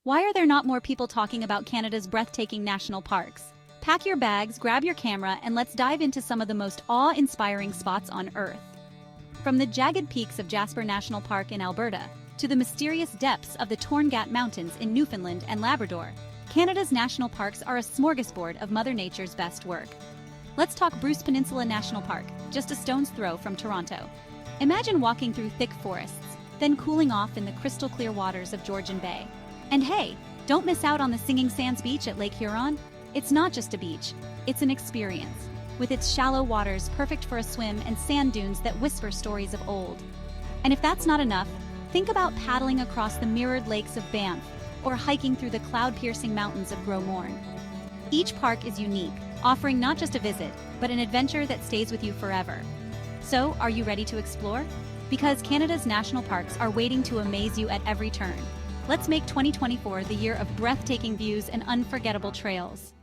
Why are there not more people talking about Canada's breathtaking national parks? Pack your bags, grab your camera, and let's dive into some of the most awe-inspiring spots on Earth. From the jagged peaks of Jasper National Park in Alberta to the mysterious depths of the Torngat Mountains in Newfoundland and Labrador, Canada's national parks are a smorgasbord of Mother Nature's best work. Let's talk Bruce Peninsula National Park, just a stone's throw from Toronto. Imagine walking through thick forests, then cooling off in the crystal-clear waters of Georgian Bay. And hey, don't miss out on the Singing Sands Beach at Lake Huron. It's not just a beach, it's an experience, with its shallow waters perfect for a swim and sand dunes that whisper stories of old. And if that's not enough, think about paddling across the mirrored lakes of Banff or hiking through the cloud-piercing mountains of Gros Morne. Each park is unique, offering not just a visit, but an adventure that stays with you forever. So, are you ready to explore? Because Canada's national parks are waiting to amaze you at every turn. Let's make 2024 the year of breathtaking views and unforgettable trails.